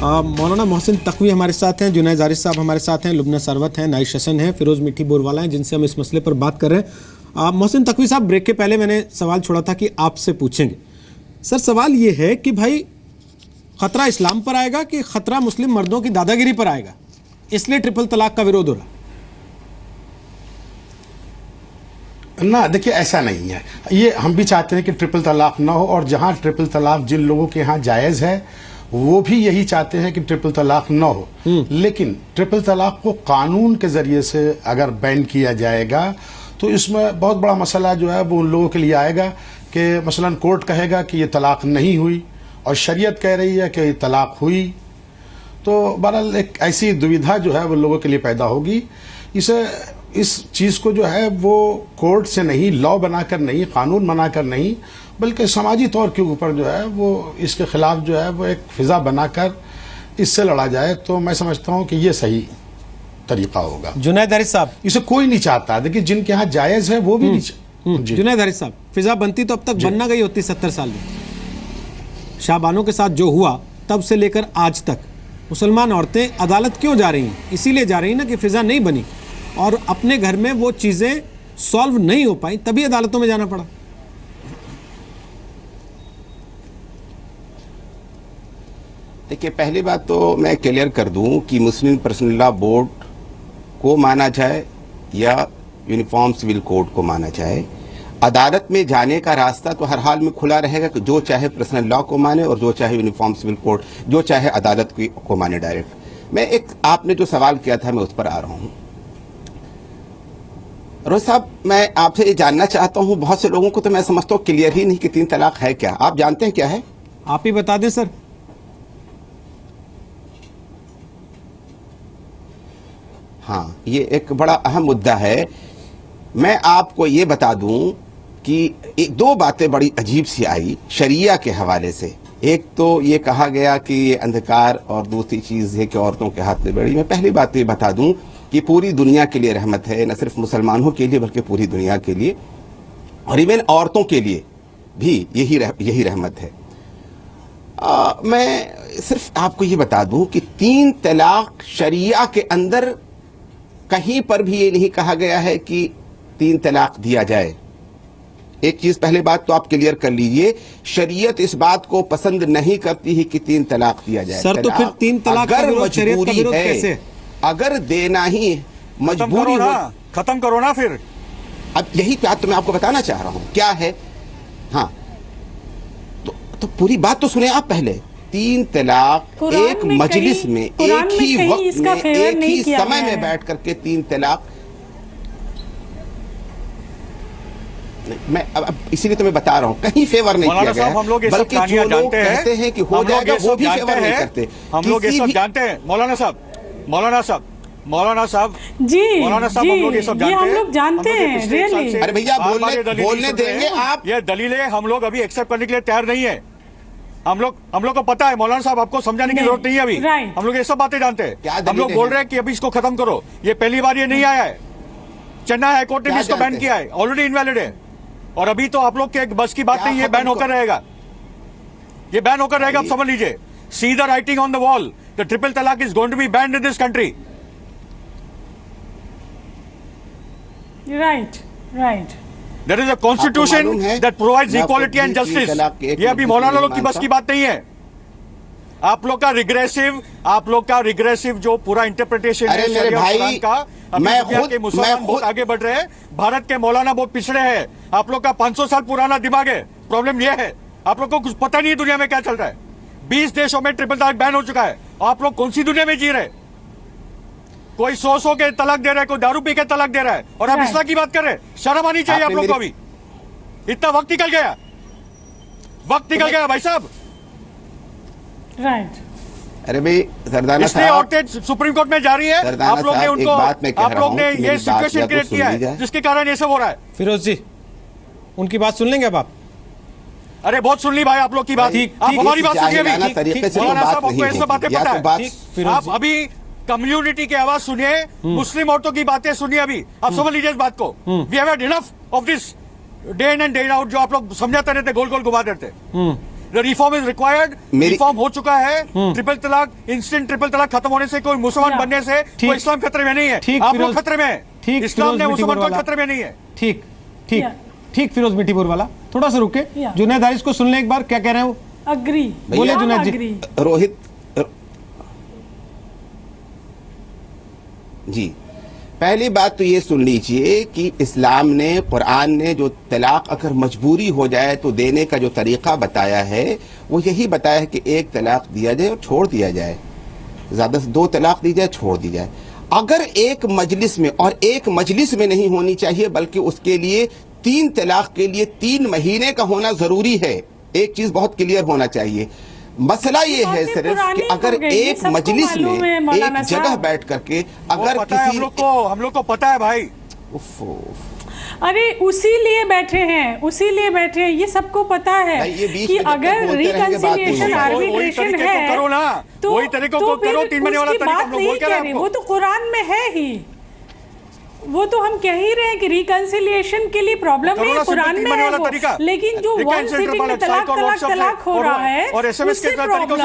मौलाना मोहसिन तकवी हमारे साथ हैं, जुनैद जारिस साहब हमारे साथ हैं, लुबना सरवत हैं, नाइश हसन हैं, फिरोज़ मिठी बोरवाला हैं, जिनसे हम इस मसले पर बात कर रहे हैं। मोहसिन तकवी साहब, ब्रेक के पहले मैंने सवाल छोड़ा था कि आपसे पूछेंगे। सर, सवाल ये है कि भाई ख़तरा इस्लाम पर आएगा कि ख़तरा मुस्लिम मर्दों की दादागिरी पर आएगा, इसलिए ट्रिपल तलाक का विरोध हो रहा ना? देखिए, ऐसा नहीं है। ये हम भी चाहते हैं कि ट्रिपल तलाक ना हो, और जहां ट्रिपल तलाक जिन लोगों के यहाँ जायज़ है वो भी यही चाहते हैं कि ट्रिपल तलाक ना हो। लेकिन ट्रिपल तलाक को कानून के ज़रिए से अगर बैन किया जाएगा तो इसमें बहुत बड़ा मसला जो है वो उन लोगों के लिए आएगा कि मसलन कोर्ट कहेगा कि ये तलाक नहीं हुई और शरीयत कह रही है कि ये तलाक हुई, तो बहरहाल एक ऐसी दुविधा जो है वो लोगों के लिए पैदा होगी। इस चीज़ को जो है वो कोर्ट से नहीं, लॉ बनाकर नहीं, कानून बनाकर नहीं, बल्कि समाजी तौर के ऊपर जो है वो इसके खिलाफ जो है वो एक फिजा बनाकर इससे लड़ा जाए, तो मैं समझता हूँ कि ये सही तरीका होगा। जुनैद जारिस साहब, इसे कोई नहीं चाहता, देखिए जिनके यहाँ जायज़ है वो भी नहीं। जुनैद जारिस साहब, फिजा बनती तो अब तक बनना गई होती 70 साल में। शाहबानों के साथ जो हुआ तब से लेकर आज तक मुसलमान औरतें अदालत क्यों जा रही हैं? इसीलिए जा रही ना कि फिजा नहीं बनी और अपने घर में वो चीज़ें सॉल्व नहीं हो पाई, तभी अदालतों में जाना पड़ा। देखिए, पहली बात तो मैं क्लियर कर दूं कि मुस्लिम पर्सनल लॉ बोर्ड को माना जाए या यूनिफॉर्म सिविल कोड को माना जाए, अदालत में जाने का रास्ता तो हर हाल में खुला रहेगा कि जो चाहे पर्सनल लॉ को माने और जो चाहे यूनिफॉर्म सिविल कोड, जो चाहे अदालत को माने डायरेक्ट। मैं एक आपने जो सवाल किया था मैं उस पर आ रहा हूं। रोज साहब, मैं आपसे ये जानना चाहता हूं, बहुत से लोगों को तो मैं समझता हूं क्लियर ही नहीं कि 3 तलाक है क्या। आप जानते हैं क्या है? आप ही बता दें सर। हाँ, ये एक बड़ा अहम मुद्दा है। मैं आपको ये बता दूं कि 2 बातें बड़ी अजीब सी आई शरिया के हवाले से। एक तो ये कहा गया कि ये अंधकार, और दूसरी चीज है कि औरतों के हाथ में बड़ी। मैं पहली बात तो ये बता दूं कि पूरी दुनिया के लिए रहमत है, न सिर्फ मुसलमानों के लिए बल्कि पूरी दुनिया के लिए, और इवन औरतों के लिए भी यही रहमत है। मैं सिर्फ आपको ये बता दूं कि 3 तलाक शरिया के अंदर कहीं पर भी ये नहीं कहा गया है कि 3 तलाक दिया जाए। एक चीज पहले बात तो आप क्लियर कर लीजिए, शरीयत इस बात को पसंद नहीं करती है कि 3 तलाक दिया जाए। सर, तो फिर 3 तलाक अगर मजबूरी है, अगर देना ही मजबूरी हो, खत्म करो ना फिर। अब यही बात तो मैं आपको बताना चाह रहा हूं क्या है। हाँ, तो पूरी बात तो सुने आप पहले। 3 तलाक एक मजलिस में, एक ही वक्त में, एक ही समय में बैठ करके 3 तलाक। मैं अब इसीलिए तो मैं बता रहा हूं, कहीं फेवर नहीं किया गया, बल्कि जो लोग कहते हैं कि हो जाएगा वो भी फेवर नहीं करते। हम लोग ये सब जानते हैं मौलाना साहब जी, मौलाना साहब हम लोग ये सब जानते हैं रियली। अरे भैया, बोलने देंगे आप? ये दलीलें हम लोग अभी एक्सेप्ट करने के लिए तैयार नहीं है। हम लोग को पता है मौलाना साहब, आपको समझाने की जरूरत नहीं है अभी। हम लोग ये सब बातें जानते हैं। हम लोग बोल रहे हैं कि अभी इसको खत्म करो। ये पहली बार ये नहीं आया है, चेन्नई हाईकोर्ट ने भी इसको बैन किया है, ऑलरेडी इनवैलिड है। और अभी तो आप लोग के बस की बात नहीं, ये बैन होकर रहेगा, ये बैन होकर रहेगा। आप समझ लीजिए, see the writing on the wall, the triple talaq is going to be banned in this country. Right. There is a constitution that provides equality and justice. ये अभी मौलाना लोग की बस की बात नहीं है। आप लोग का रिग्रेसिव जो पूरा इंटरप्रिटेशन है कुरान का, दुनिया के मुसलमान बहुत आगे बढ़ रहे हैं, भारत के मौलाना बहुत पिछड़े हैं। आप लोग का 500 साल पुराना दिमाग है। प्रॉब्लम यह है, आप लोग को कुछ पता नहीं है दुनिया में क्या चल रहा है। 20 देशों में ट्रिपल तलाक बैन हो चुका है। आप लोग कौन सी दुनिया में जी रहे? कोई 100 के तलाक दे रहा है, कोई दारू पी के तलाक दे रहा है, और आप इस्लाम की बात कर रहे हैं। शर्म आनी चाहिए आप लोग को। अभी इतना वक्त निकल गया भाई साहब। राइट। अरे भाई सरदाना इसलिए औरतें सुप्रीम कोर्ट में जा रही है। आप लोग ने ये सिचुएशन क्रिएट किया है जिसके कारण ये सब हो रहा है। फिरोज जी, उनकी बात सुन लेंगे अब आप? अरे बहुत सुन ली भाई आप लोग की बात। आप हमारी बात सुनिए। मौलाना साहब, आपको ये सब बातें पता है। आप अभी कम्युनिटी की आवाज सुनिए, मुस्लिम औरतों की बातें सुनिए। अभी आप समझ लीजिए इस बात को। We have had enough of this day in and day out, जो आप लोग समझाते रहते, गोल गोल घुमाते रहते। The reform is required, reform हो चुका है। ट्रिपल तलाक, इंस्टेंट ट्रिपल तलाक खत्म होने से, कोई मुसलमान बनने से कोई इस्लाम खतरे में नहीं है। आप लोग खतरे में हैं। इस्लाम ने मुसलमान को खतरे में नहीं है। ठीक ठीक ठीक। फिरोज मिठीपुर वाला थोड़ा सा रुके, जुनैद हारिस को सुन लें एक बार, क्या कह रहे हैं वो? अग्री बोले जुनैद जी। रोहित जी, पहली बात तो ये सुन लीजिए कि इस्लाम ने, कुरान ने जो तलाक अगर मजबूरी हो जाए तो देने का जो तरीका बताया है वो यही बताया है कि एक तलाक दिया जाए और छोड़ दिया जाए, ज्यादा से 2 तलाक दी जाए, छोड़ दी जाए। अगर एक मजलिस में, और एक मजलिस में नहीं होनी चाहिए बल्कि उसके लिए 3 तलाक के लिए 3 महीने का होना जरूरी है। एक चीज बहुत क्लियर होना चाहिए, मसला ये है सिर्फ कि अगर एक मजलिस में एक जगह बैठ करके अगर किसी, हम लोग को पता है भाई। अरे उसी लिए बैठे हैं, ये सबको पता है कि अगर रिकंसिलिएशन आर्बिट्रेशन है करो ना, तो वही तरीकों को करो। 3 महीने वाला तरीका हम लोग बोल के रहे हैं, वो तो कुरान में है ही, वो तो हम कह ही रहे हैं कि रिकंसिलिएशन के लिए प्रॉब्लम नहीं कुरान में है वो, लेकिन जो वन सिटिंग में तलाक हो रहा है और एसएमएस के तरीकों से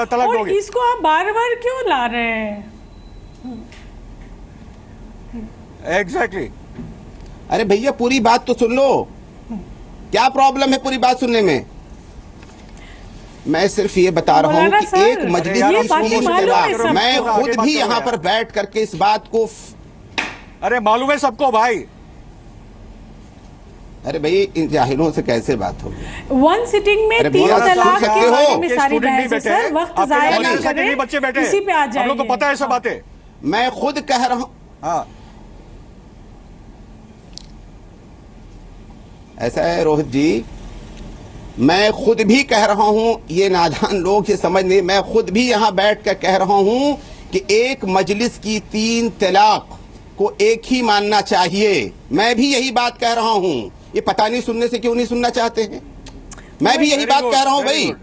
तलाक दोगे, इसको आप बार-बार क्यों ला रहे हैं? एग्जैक्टली। अरे भैया पूरी बात तो सुन लो, क्या प्रॉब्लम है पूरी बात सुनने में? मैं सिर्फ ये बता रहा हूँ कि एक मजलिस, मैं खुद भी यहाँ पर बैठ करके इस बात को, अरे मालूम है सबको भाई। अरे भाई इन जाहिलों से कैसे बात होगी? वन सिटिंग में 3 तलाक के बारे में सारी बहस है सर, वक्त जाया ना करें, बच्चे बैठे इसी पे आ जाइए। हम लोग को पता है सब बातें। मैं खुद कह रहा हूँ, हाँ ऐसा है रोहित जी, मैं खुद भी कह रहा हूँ, ये नादान लोग ये समझ नहीं, मैं खुद भी यहाँ बैठ कर कह रहा हूँ कि एक मजलिस की 3 तलाक को एक ही मानना चाहिए। मैं भी यही बात कह रहा हूँ, ये पता नहीं सुनने से क्यों नहीं सुनना चाहते हैं। मैं भी यही बात कह रहा हूँ भाई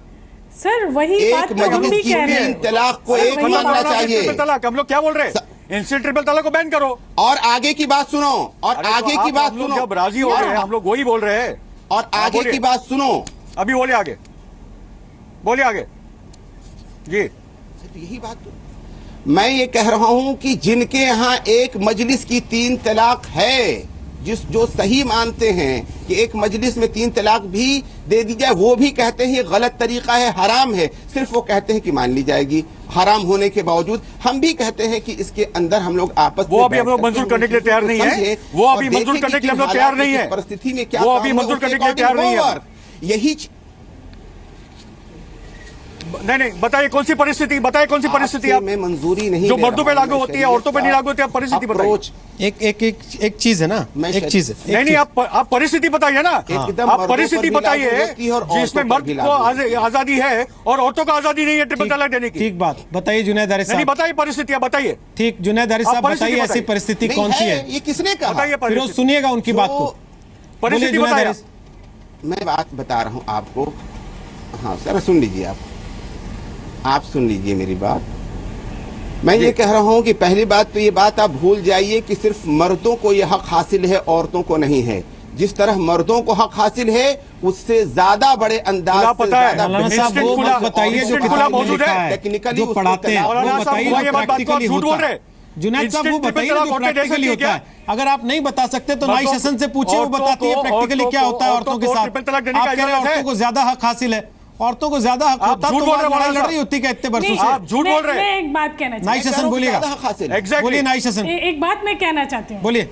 सर, वही बात तो हम भी कह रहे हैं। 3 तलाक को एक मानना चाहिए। हम लोग क्या बोल रहे हैं? इंस्टेंट ट्रिपल तलाक को बैन करो। और आगे की बात सुनो, और आगे की बात सुनो, जब राजी हो रहे हैं हम लोग वही बोल रहे हैं। और आगे की बात सुनो, अभी बोलिए आगे, बोलिए आगे जी। यही बात तो मैं ये कह रहा हूं कि जिनके यहाँ एक मजलिस की 3 तलाक है, जो सही मानते हैं कि एक मजलिस में 3 तलाक भी दे दी जाए, वो भी कहते हैं ये गलत तरीका है, हराम है। सिर्फ वो कहते हैं कि मान ली जाएगी, हराम होने के बावजूद हम भी कहते हैं कि इसके अंदर हम लोग आपस में, वो अभी हम लोग मंजूर करने के लिए तैयार नहीं है, वो अभी मंजूर करने के लिए हम लोग तैयार नहीं है, परिस्थिति में क्या वो अभी मंजूर करने के लिए तैयार नहीं है। यही नहीं बताइए कौन सी परिस्थिति, बताइए कौन सी परिस्थिति आप में मंजूरी नहीं जो मर्दों पे लागू होती है औरतों पे नहीं लागू होती है, परिस्थिति बताइए। एक चीज है ना, एक चीज है। नहीं आप परिस्थिति बताइए ना, आप परिस्थिति बताइए जिसमें मर्द को आजादी है और औरतों को आजादी नहीं है ट्रिपल तलाक देने की। ठीक बात बताइए जुनैद हारिस साहब। बताइए परिस्थितियां बताइए। ठीक, जुनैद हारिस साहब बताइए ऐसी परिस्थिति कौन सी है? ये किसने कहा? बताइए फिरोज सुनिएगा उनकी बात को। परिस्थिति बताइए। मैं बात बता रहा हूँ आपको। हाँ सर सुन लीजिए, आप सुन लीजिए मेरी बात। मैं ये कह रहा हूं कि पहली बात तो ये बात आप भूल जाइए कि सिर्फ मर्दों को ये हक हासिल है, औरतों को नहीं है। जिस तरह मर्दों को हक हासिल है उससे ज्यादा बड़े अंदाज से बताइए जो किताब में लिखा है, जो पढ़ाते हैं वो बताइए, जो प्रैक्टिकली होता है। जुनैद साहब वो बताइए जो प्रैक्टिकली होता है। अगर आप नहीं बता सकते तो नाई सेशन से पूछिए, वो बताती है प्रैक्टिकली क्या होता है औरतों के साथ। आप कह रहे हैं औरतों को ज्यादा हक हासिल है, औरतों को ज्यादा हक होता तो लड़ाई लड़ रही होती क्या इतने वर्षों से? आप झूठ बोल रहे हैं। मैं एक बात कहना नाई सेशन बोलिएगा, बोलिए नाई सेशन। एक बात मैं कहना चाहती हूँ, बोलिए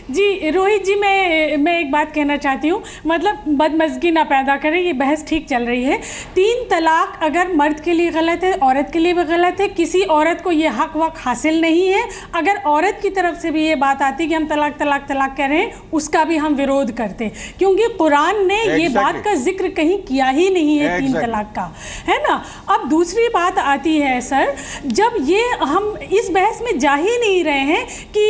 जी रोहित जी। मैं एक बात कहना चाहती हूँ, मतलब बदमज़गी ना पैदा करें, ये बहस ठीक चल रही है। 3 तलाक अगर मर्द के लिए गलत है, औरत के लिए भी गलत है। किसी औरत को ये हक वक हासिल नहीं है। अगर औरत की तरफ से भी ये बात आती कि हम तलाक तलाक तलाक कह रहे हैं, उसका भी हम विरोध करते, क्योंकि कुरान ने ये बात का जिक्र कहीं किया ही नहीं है 3 तलाक का। है ना। अब दूसरी बात आती है सर, जब ये हम इस बहस में जा ही नहीं रहे हैं कि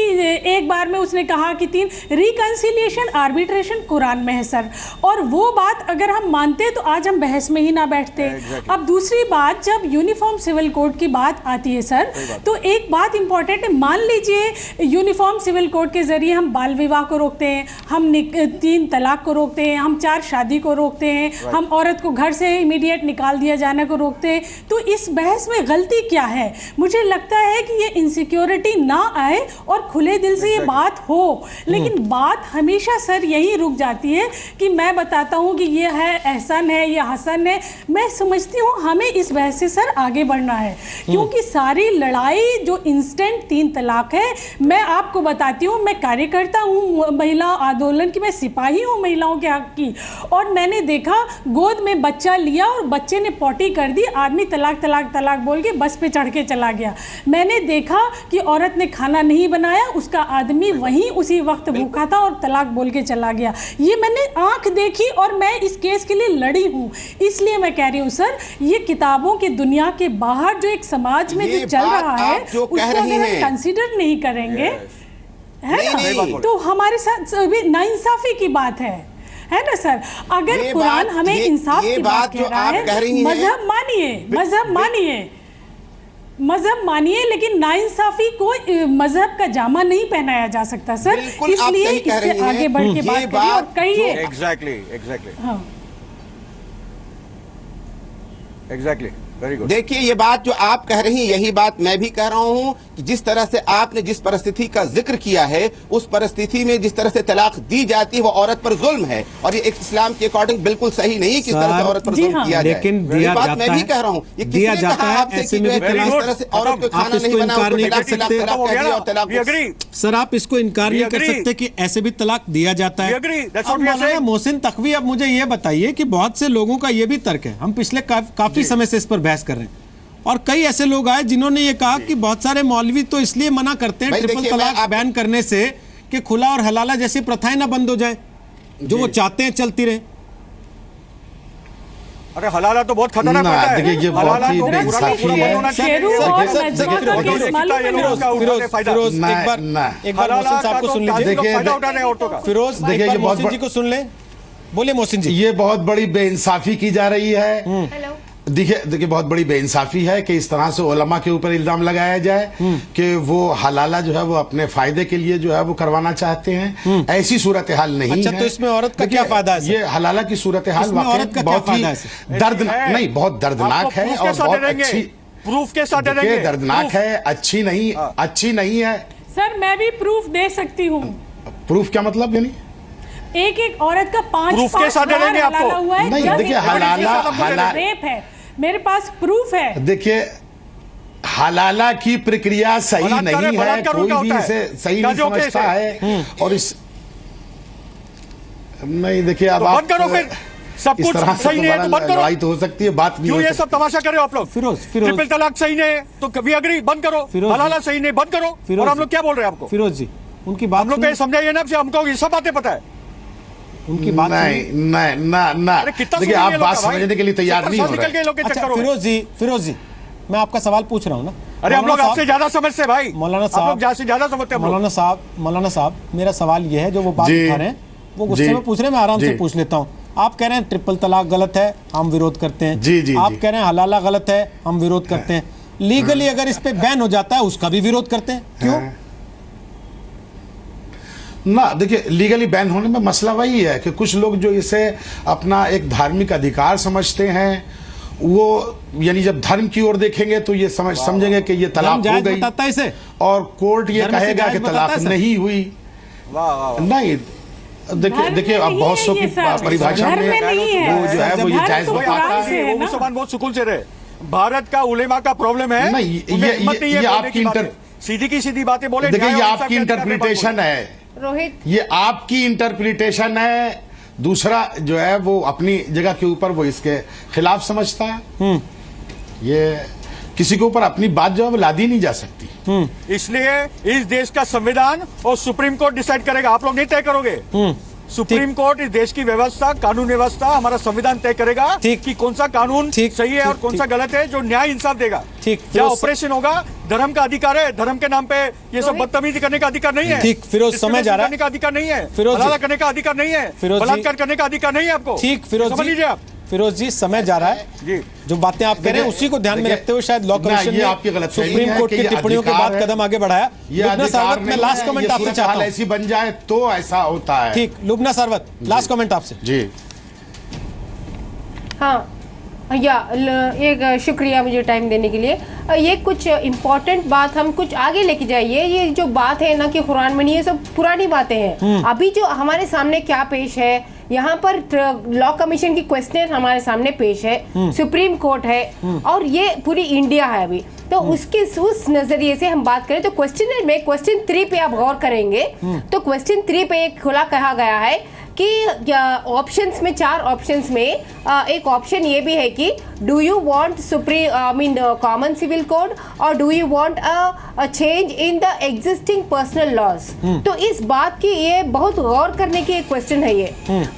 एक बार में उसने कहा कि 3 रिकंसिलिएशन आर्बिट्रेशन कुरान में है सर, और वो बात अगर हम मानते तो आज हम बहस में ही ना बैठते। अब दूसरी बात, जब यूनिफॉर्म सिविल कोड की बात आती है सर, तो एक बात इंपॉर्टेंट है, मान लीजिए यूनिफॉर्म सिविल कोड के जरिए हम बाल विवाह को रोकते हैं, हम 3 तलाक को रोकते हैं, हम 4 शादी को रोकते हैं, हम औरत को घर से इमीडिएट निकाल दिया जाने को रोकते हैं, तो इस बहस में गलती क्या है? मुझे लगता है कि ये इनसिक्योरिटी ना आए और खुले दिल से ये बात हो, लेकिन बात हमेशा सर यही रुक जाती है कि मैं बताता हूँ कि ये है एहसन है, ये हसन है। मैं समझती हूँ हमें इस बहस से सर आगे बढ़ना है, क्योंकि सारी लड़ाई जो इंस्टेंट 3 तलाक है, मैं आपको बताती हूँ, मैं कार्यकर्ता हूँ महिला आंदोलन की, मैं सिपाही हूँ महिलाओं के हक की, और मैंने देखा गोद में बच्चा लिया और बच्चे ने पॉटी कर दी, आदमी तलाक तलाक तलाक बोल के बस पे चढ़ के चला गया। मैंने देखा कि औरत ने खाना नहीं बनाया, उसका आदमी वहीं उसी वक्त भूखा था और तलाक बोल के चला गया। ये मैंने आंख देखी और मैं इस केस के लिए लड़ी हूँ। इसलिए मैं कह रही हूँ सर, ये किताबों की दुनिया के बाहर जो एक समाज में जो चल रहा है उसको अगर हम कंसिडर नहीं करेंगे, है ना, तो हमारे साथ नाइंसाफी की बात है ना सर। अगर कुरान हमें इंसाफ की बात कह रहा है, मजहब मानिए, लेकिन नाइंसाफी को मजहब का जामा नहीं पहनाया जा सकता सर। इसलिए इससे आगे बढ़ के बात करिए और कहिए। Exactly very good. देखिए, ये बात जो आप कह रही हैं, यही बात मैं भी कह रहा हूं कि जिस तरह से आपने जिस परिस्थिति का जिक्र किया है, उस परिस्थिति में जिस तरह से तलाक दी जाती है वो औरत पर जुल्म है, और ये इस्लाम के अकॉर्डिंग बिल्कुल सही नहीं किस तरह से औरत पर जुल्म किया जाए। लेकिन दिया बात जाता मैं भी है, कह रहा हूं, ये दिया किसने जाता कहा है, आपसे ऐसे कि में भी जो है, इस तरह से औरत को खाना नहीं बना, इनकार नहीं कर सकते सर, आप इसको इनकार नहीं कर सकते कि ऐसे भी तलाक दिया जाता है। अब मौलाना मोहसिन तकवी, अब मुझे ये बताइए कि बहुत से लोगों का ये भी तर्क है, हम पिछले काफी समय से इस पर बहस कर रहे हैं, और कई ऐसे लोग आए जिन्होंने ये कहा कि बहुत सारे मौलवी तो इसलिए मना करते हैं ट्रिपल तलाक बैन करने से कि खुला और हलाला जैसी प्रथाएं ना बंद हो जाए, जो वो चाहते हैं चलती रहे। अरे हलाला तो बहुत खतरनाक ना, होता है। देखिए, ये बहुत ही बेइंसाफी है। एक बार मोहसिन साहब को सुन लीजिए। फिरोज, देखिए ये मोहसिन जी को सुन ले। बोले मोहसिन जी। ये बहुत बड़ी बेइंसाफी की जा रही है। देखिए बहुत बड़ी बेइंसाफी है कि इस तरह से उलमा के ऊपर इल्जाम लगाया जाए कि वो हलाला जो है वो अपने फायदे के लिए जो है वो करवाना चाहते हैं। ऐसी सूरत हाल नहीं है। अच्छा, तो इसमें औरत का क्या फायदा है? ये हलाला की सूरत हाल वाकई बहुत ही बहुत दर्दनाक है और बहुत अच्छी, प्रूफ के साथ डरेंगे, दर्दनाक है, अच्छी नहीं है। सर मैं भी प्रूफ दे सकती हूँ। प्रूफ क्या मतलब? यानी एक औरत का 5 प्रूफ के साथ डरेंगे आपको? नहीं, देखिए हलाला रेप है, मेरे पास प्रूफ है। देखिए हलाला की प्रक्रिया सही नहीं है, कोई भी इसे सही नहीं समझता है, और इस नहीं, देखिए अब आप बंद करो फिर, सब कुछ सही नहीं है तो बंद करो। लड़ाई तो हो सकती है, बात नहीं क्यों हो ये सकती। सब तमाशा कर रहे हो आप लोग? फिरोज ट्रिपल तलाक सही नहीं है तो कभी अग्री बंद करो, हलाला सही नहीं बंद करो, और हम लोग क्या बोल रहे हैं आपको? फिरोज जी, उनकी बात हम लोग को समझाइए ना, हमको ये सब बातें पता है। उनकी बात नहीं, देखिए आप बात समझने के लिए तैयार नहीं हो रहे। अच्छा फिरोज जी, मैं आपका सवाल पूछ रहा हूँ ना। अरे हम लोग आपसे ज्यादा समझते हैं भाई, मौलाना साहब ज्यादा समझते हैं। मौलाना साहब, मेरा सवाल यह है, जो वो बात उठा रहे हैं वो गुस्से में पूछ रहे हैं, मैं आराम से पूछ लेता हूँ। आप कह रहे हैं ट्रिपल तलाक गलत है, हम विरोध करते हैं। आप कह रहे हैं हलाला गलत है, हम विरोध करते हैं। लीगली अगर इस पे बैन हो जाता है उसका भी विरोध करते हैं, क्यों? ना, देखिए लीगली बैन होने में मसला वही है कि कुछ लोग जो इसे अपना एक धार्मिक अधिकार समझते हैं, वो यानी जब धर्म की ओर देखेंगे तो ये समझेंगे कि ये तलाक हो गई, इसे और कोर्ट ये कहेगा कि तलाक नहीं हुई। नहीं, देखिए अब बहुत सौ की परिभाषा में वो जो है वो ये जायज बताता है। वो मुसलमान बहुत सुकून से रहे। भारत का उलेमा का प्रॉब्लम है। नहीं, ये आपकी सीधी की सीधी बातें बोले। देखिए ये आपकी इंटरप्रिटेशन है, रोहित, ये आपकी इंटरप्रिटेशन है। दूसरा जो है वो अपनी जगह के ऊपर वो इसके खिलाफ समझता है। ये किसी के ऊपर अपनी बात जो है वो लादी नहीं जा सकती। इसलिए इस देश का संविधान और सुप्रीम कोर्ट डिसाइड करेगा, आप लोग नहीं तय करोगे। सुप्रीम कोर्ट इस देश की व्यवस्था, कानून व्यवस्था, हमारा संविधान तय करेगा ठीक। कि कौन सा कानून ठीक, सही है और ठीक, कौन सा गलत है, जो न्याय इंसाफ देगा। ठीक, क्या फिरोज- ऑपरेशन होगा, धर्म का अधिकार है, धर्म के नाम पे ये सब बदतमीजी करने का अधिकार नहीं है। ठीक, फिरोज, समय जा रहा है। करने का अधिकार नहीं है, फिरोज जी- हलाला करने का अधिकार नहीं है, फिरोज जी- बलात्कार करने का अधिकार नहीं है आपको। ठीक फिरोज समझ जी, लीजिए आप फिरोज जी समय जा रहा है। जी। जो बातें आप कह रहे हैं उसी को ध्यान में देखिए, रखते हुए शायद लॉ ना, कमीशन ये आपकी ने गलतफहमी सुप्रीम है कोर्ट कि की ये टिप्पणियों के अधिकार बाद है। कदम आगे बढ़ाया। ये लुबना अधिकार सरवत, मैं नहीं लास्ट है, कमेंट ये आपसे सूरत चाहता हाल हूँ। ऐसी बन जाए तो ऐसा होता है। ठीक, लुबना सरवत, लास्ट कमेंट आपसे। जी हाँ एक शुक्रिया मुझे टाइम देने के लिए। ये कुछ इम्पोर्टेंट बात हम कुछ आगे लेके जाइए। ये जो बात है ना कि कुरान में नहीं, ये सब पुरानी बातें हैं। अभी जो हमारे सामने क्या पेश है, यहाँ पर लॉ कमीशन की क्वेश्चन हमारे सामने पेश है, सुप्रीम कोर्ट है और ये पूरी इंडिया है अभी। तो उसके उस नजरिए से हम बात करें तो क्वेश्चन में क्वेश्चन 3 पे आप गौर करेंगे तो क्वेश्चन 3 पे एक खुला कहा गया है कि ऑप्शंस में 4 ऑप्शंस में एक ऑप्शन ये भी है कि do you want common civil code और do you want a change in the existing personal laws. तो इस बात की ये बहुत गौर करने की एक क्वेश्चन है ये।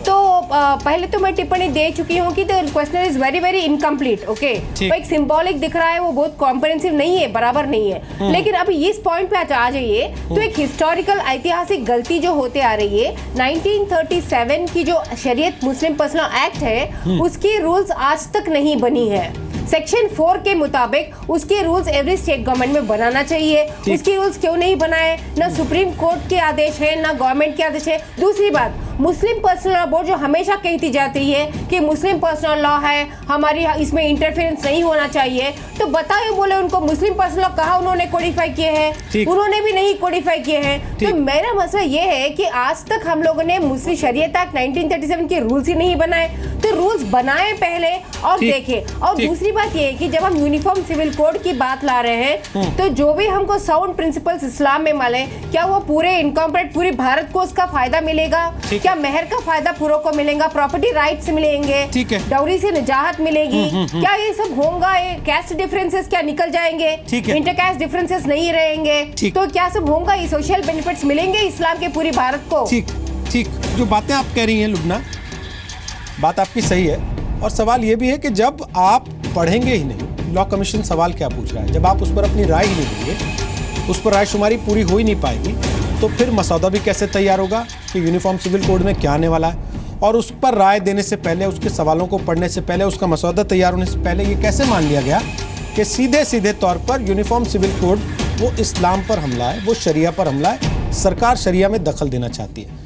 तो पहले तो मैं टिप्पणी दे चुकी हूँ कि the question is very very incomplete. Okay, तो एक सिंबॉलिक दिख रहा है, वो बहुत कॉम्प्रिहेंसिव नहीं है, बराबर नहीं है। लेकिन अभी इस पॉइंट पे आ जाइए तो एक हिस्टोरिकल ऐतिहासिक गलती जो होते आ रही है, 1937 की जो शरीयत मुस्लिम पर्सनल एक्ट है उसकी रूल्स आज तक नहीं बनी है। सेक्शन 4 के मुताबिक उसके रूल्स एवरी स्टेट गवर्नमेंट में बनाना चाहिए। उसके रूल्स क्यों नहीं बनाए? ना सुप्रीम कोर्ट के आदेश है ना गवर्नमेंट के आदेश है। दूसरी बात, मुस्लिम पर्सनल लॉ बोर्ड जो हमेशा कहती जाती है कि मुस्लिम पर्सनल लॉ है, हमारी इसमें इंटरफेरेंस नहीं होना चाहिए, तो बताए बोले उनको मुस्लिम पर्सनल लॉ कहाँ उन्होंने कोडिफाई किए हैं? उन्होंने भी नहीं कोडिफाई किए हैं। तो मेरा मसला ये है कि आज तक हम लोगों ने मुस्लिम शरीयत एक्ट 1937 के रूल्स ही नहीं बनाए। तो रूल्स बनाए पहले और देखे। और दूसरी बात ये है कि जब हम यूनिफॉर्म सिविल कोड की बात ला रहे हैं तो जो भी हमको साउंड प्रिंसिपल्स इस्लाम में मिले, क्या वो पूरे इनकॉर्पोरेट पूरी भारत को उसका फायदा मिलेगा? क्या मेहर का फायदा पूरों को मिलेगा? प्रॉपर्टी राइट्स मिलेंगे? डाउरी से निजाहत मिलेगी? क्या ये सब होगा? कैस्ट डिफरेंसेस क्या निकल जाएंगे? इंटरकास्ट डिफरेंसेस नहीं रहेंगे? तो क्या सब होगा? ये सोशल बेनिफिट्स मिलेंगे इस्लाम के पूरी भारत को? ठीक, जो बातें आप कह रही हैं लुबना, बात आपकी सही है। और सवाल ये भी है कि जब आप पढ़ेंगे ही नहीं, लॉ कमीशन सवाल क्या पूछ रहा है, जब आप उस पर अपनी राय ही नहीं देंगे, उस पर राय शुमारी पूरी हो ही नहीं पाएगी, तो फिर मसौदा भी कैसे तैयार होगा कि यूनिफॉर्म सिविल कोड में क्या आने वाला है। और उस पर राय देने से पहले, उसके सवालों को पढ़ने से पहले, उसका मसौदा तैयार होने से पहले ये कैसे मान लिया गया कि सीधे सीधे तौर पर यूनिफॉर्म सिविल कोड वो इस्लाम पर हमला है, वो शरिया पर हमला है, सरकार शरिया में दखल देना चाहती है।